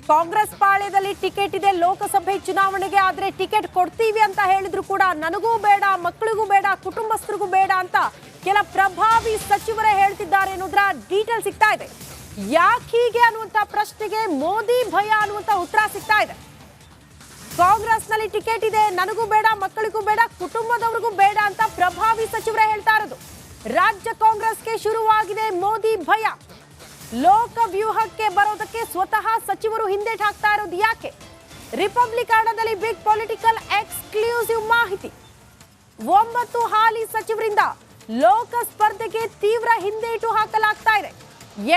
Congress ಪಾಳ್ಯದಲ್ಲಿ ticket ಇದೆ ಲೋಕಸಭೆ ಚುನಾವಣೆಗೆ, ಆದ್ರೆ ಟಿಕೆಟ್ ಕೊಡ್ತೀವಿ ಅಂತ ಹೇಳಿದ್ರು ಕೂಡ ನನಗೂ ಬೇಡ, ಮಕ್ಕಳಿಗೂ ಬೇಡ, ಕುಟುಂಬಸ್ಥರಿಗೂ ಬೇಡ ಅಂತ ಕೆಲ ಪ್ರಭಾವಿ ಸಚಿವರೇ ಹೇಳ್ತಿದ್ದಾರೆ ಅನ್ನೋದ್ರ ಡೀಟೇಲ್ ಸಿಗ್ತಾ ಇದೆ. ಯಾಕೆ ಹೀಗೆ ಅನ್ನುವಂತ ಪ್ರಶ್ನೆಗೆ ಮೋದಿ ಭಯ ಅನ್ನುವಂತ ಉತ್ತರ ಸಿಗ್ತಾ ಇದೆ. ಕಾಂಗ್ರೆಸ್ನಲ್ಲಿ ಟಿಕೆಟ್ ಇದೆ, ನನಗೂ ಬೇಡ, ಮಕ್ಕಳಿಗೂ ಬೇಡ, ಕುಟುಂಬದವರಿಗೂ ಬೇಡ ಅಂತ ಪ್ರಭಾವಿ ಸಚಿವರೇ ಹೇಳ್ತಾ ಇರೋದು. ರಾಜ್ಯ ಕಾಂಗ್ರೆಸ್ಗೆ ಶುರುವಾಗಿದೆ ಮೋದಿ ಭಯ. ಲೋಕ ವ್ಯೂಹಕ್ಕೆ ಬರೋದಕ್ಕೆ ಸ್ವತಃ ಸಚಿವರು ಹಿಂದೇಟ್ ಹಾಕ್ತಾ ಇರೋದು ಯಾಕೆ? ರಿಪಬ್ಲಿಕನದಲ್ಲಿ ಬಿಗ್ ಪೊಲಿಟಿಕಲ್ ಎಕ್ಸ್ಕ್ಲೂಸಿವ್ ಮಾಹಿತಿ. 9 ಹಾಲಿ ಸಚಿವರಿಂದ ಲೋಕ ಸ್ಪರ್ಧೆಗೆ ತೀವ್ರ ಹಿಂದೇಟು ಹಾಕಲಾಗ್ತಾ ಇದೆ.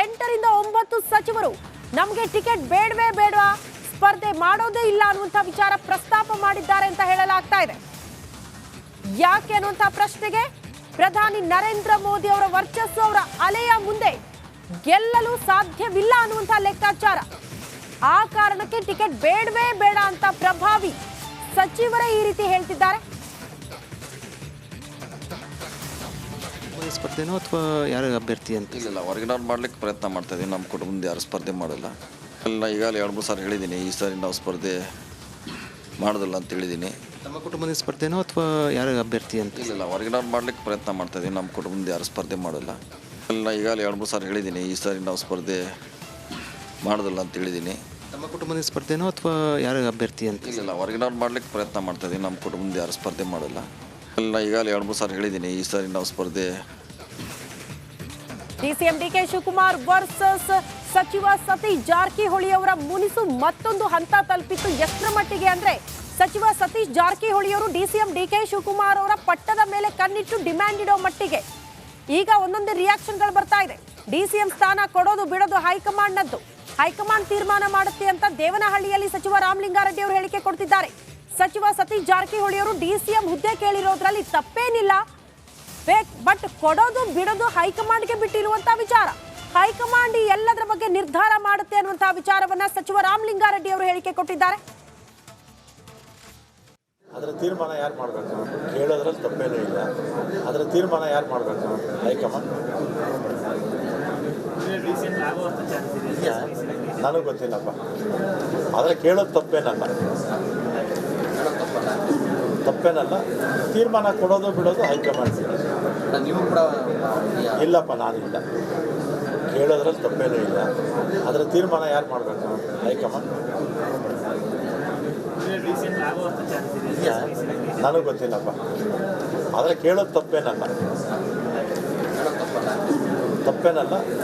8 ರಿಂದ 9 ಸಚಿವರು ನಮಗೆ ಟಿಕೆಟ್ ಬೇಡವೇ ಬೇಡವಾ, ಸ್ಪರ್ಧೆ ಮಾಡೋದೇ ಇಲ್ಲ ಅನ್ನುವಂಥ ವಿಚಾರ ಪ್ರಸ್ತಾಪ ಮಾಡಿದ್ದಾರೆ ಅಂತ ಹೇಳಲಾಗ್ತಾ ಇದೆ. ಯಾಕೆ ಅನ್ನುವಂಥ ಪ್ರಶ್ನೆಗೆ ಪ್ರಧಾನಿ ನರೇಂದ್ರ ಮೋದಿ ಅವರ ವರ್ಚಸ್ಸು, ಅವರ ಅಲೆಯ ಮುಂದೆ ಗೆಲ್ಲಲು ಸಾಧ್ಯವಿಲ್ಲ ಅನ್ನುವಂಥ ಲೆಕ್ಕಾಚಾರ. ಆ ಕಾರಣಕ್ಕೆ ಟಿಕೆಟ್ ಬೇಡವೇ ಬೇಡ ಅಂತ ಪ್ರಭಾವಿ ಸಚಿವರೇ ಈ ರೀತಿ ಹೇಳ್ತಿದ್ದಾರೆ. ಸ್ಪರ್ಧೆನೋ ಅಥವಾ ಯಾರು ಅಭ್ಯರ್ಥಿ ಅಂತ ಇಲ್ಲ, ಹೊರಗಿನವ್ರು ಮಾಡ್ಲಿಕ್ಕೆ ಪ್ರಯತ್ನ ಮಾಡ್ತಾ ಇದ್ದೀವಿ. ನಮ್ಮ ಕುಟುಂಬದಿಂದ ಯಾರು ಸ್ಪರ್ಧೆ ಮಾಡೋಲ್ಲ. ಎಲ್ಲ ಈಗಾಗಲೇ 2-3 ಸಾರಿ ಹೇಳಿದ್ದೀನಿ, ಈ ಸಾರಿ ನಾವು ಸ್ಪರ್ಧೆ ಮಾಡೋದಿಲ್ಲ ಅಂತ ಹೇಳಿದ್ದೀನಿ. ನಮ್ಮ ಕುಟುಂಬದ ಸ್ಪರ್ಧೆನೋ ಅಥವಾ ಯಾರು ಅಭ್ಯರ್ಥಿ ಅಂತ ಇಲ್ಲ, ಹೊರಗಿನವ್ರು ಮಾಡ್ಲಿಕ್ಕೆ ಪ್ರಯತ್ನ ಮಾಡ್ತಾ ಇದ್ದೀವಿ. ನಮ್ಮ ಕುಟುಂಬದಿಂದ ಯಾರು ಸ್ಪರ್ಧೆ ಮಾಡೋಲ್ಲ. ಎಲ್ಲ ಈಗಾಗಲೇ 2-3 ಸಾರಿ ಹೇಳಿದ್ದೀನಿ, ಈ ಸಾರಿ ನಾವು ಸ್ಪರ್ಧೆ ಮಾಡೋದಿಲ್ಲ ಅಂತ ಹೇಳಿದ್ದೀನಿ. ನಮ್ಮ ಕುಟುಂಬದ ಸ್ಪರ್ಧೆನೋ ಅಥವಾ ಯಾರು ಅಭ್ಯರ್ಥಿ ಅಂತ ಇಲ್ಲ, ಹೊರಗಿನವ್ರು ಮಾಡ್ಲಿಕ್ಕೆ ಪ್ರಯತ್ನ ಮಾಡ್ತಾ ಇದ್ದೀವಿ. ನಮ್ಮ ಕುಟುಂಬದಿಂದ ಯಾರು ಸ್ಪರ್ಧೆ ಮಾಡೋಲ್ಲ. ಎಲ್ಲ ಈಗಾಗಲೇ 2-3 ಸಾರಿ ಹೇಳಿದ್ದೀನಿ, ಈ ಸಾರಿ ನಾವು ಸ್ಪರ್ಧೆ. ಡಿಸಿಎಂ ಡಿಕೆ ಶಿವಕುಮಾರ್ ವರ್ಸಸ್ ಸಚಿವ ಸತೀಶ್ ಜಾರಕಿಹೊಳಿ ಅವರ ಮುನಿಸು ಮತ್ತೊಂದು ಹಂತ ತಲುಪಿತ್ತು. ಎಷ್ಟರ ಮಟ್ಟಿಗೆ ಅಂದ್ರೆ ಸಚಿವ ಸತೀಶ್ ಜಾರಕಿಹೊಳಿ ಅವರು ಡಿಸಿಎಂ ಡಿಕೆ ಶಿವಕುಮಾರ್ ಅವರ ಪಟ್ಟದ ಮೇಲೆ ಕಣ್ಣಿಟ್ಟು ಡಿಮ್ಯಾಂಡ್ ಇಡೋ ಮಟ್ಟಿಗೆ ಈಗ ಒಂದೊಂದೇ ರಿಯಾಕ್ಷನ್ಗಳು ಬರ್ತಾ ಇದೆ. ಡಿಸಿಎಂ ಸ್ಥಾನ ಕೊಡೋದು ಬಿಡೋದು ಹೈಕಮಾಂಡ್ನದ್ದು, ಹೈಕಮಾಂಡ್ ತೀರ್ಮಾನ ಮಾಡುತ್ತೆ ಅಂತ ದೇವನಹಳ್ಳಿಯಲ್ಲಿ ಸಚಿವ ರಾಮಲಿಂಗಾರೆಡ್ಡಿ ಅವರು ಹೇಳಿಕೆ ಕೊಡ್ತಿದ್ದಾರೆ. ಸಚಿವ ಸತೀಶ್ ಜಾರಕಿಹೊಳಿ ಅವರು ಡಿಸಿಎಂ ಹುದ್ದೆ ಕೇಳಿರೋದ್ರಲ್ಲಿ ತಪ್ಪೇನಿಲ್ಲ, ಬಟ್ ಕೊಡೋದು ಬಿಡೋದು ಹೈಕಮಾಂಡ್ಗೆ ಬಿಟ್ಟಿರುವಂತಹ ವಿಚಾರ. ಹೈಕಮಾಂಡ್ ಎಲ್ಲದರ ಬಗ್ಗೆ ನಿರ್ಧಾರ ಮಾಡುತ್ತೆ ಅನ್ನುವಂತಹ ವಿಚಾರವನ್ನ ಸಚಿವ ರಾಮಲಿಂಗಾರೆಡ್ಡಿ ಅವರು ಹೇಳಿಕೆ ಕೊಟ್ಟಿದ್ದಾರೆ. ಅದರ ತೀರ್ಮಾನ ಯಾರು ಮಾಡಬೇಕು? ಕೇಳೋದ್ರಲ್ಲಿ ತಪ್ಪೇನೂ ಇಲ್ಲ. ಅದರ ತೀರ್ಮಾನ ಯಾರು ಮಾಡಬೇಕು? ಹೈಕಮಾಂಡ್. ನನಗೂ ಗೊತ್ತಿಲ್ಲಪ್ಪ. ಆದರೆ ಕೇಳೋದು ತಪ್ಪೇನಲ್ಲ. ತೀರ್ಮಾನ ಕೊಡೋದು ಬಿಡೋದು ಹೈಕಮಾಂಡ್. ಇಲ್ಲಪ್ಪ, ನಾನಿಲ್ಲ. ಕೇಳೋದ್ರಲ್ಲಿ ತಪ್ಪೇನೂ ಇಲ್ಲ. ಅದರ ತೀರ್ಮಾನ ಯಾರು ಮಾಡಬೇಕು? ಹೈಕಮಾಂಡ್. ನನಗೂ ಗೊತ್ತಿಲ್ಲಪ್ಪ. ಆದರೆ ಕೇಳೋದು ತಪ್ಪೇನಲ್ಲ.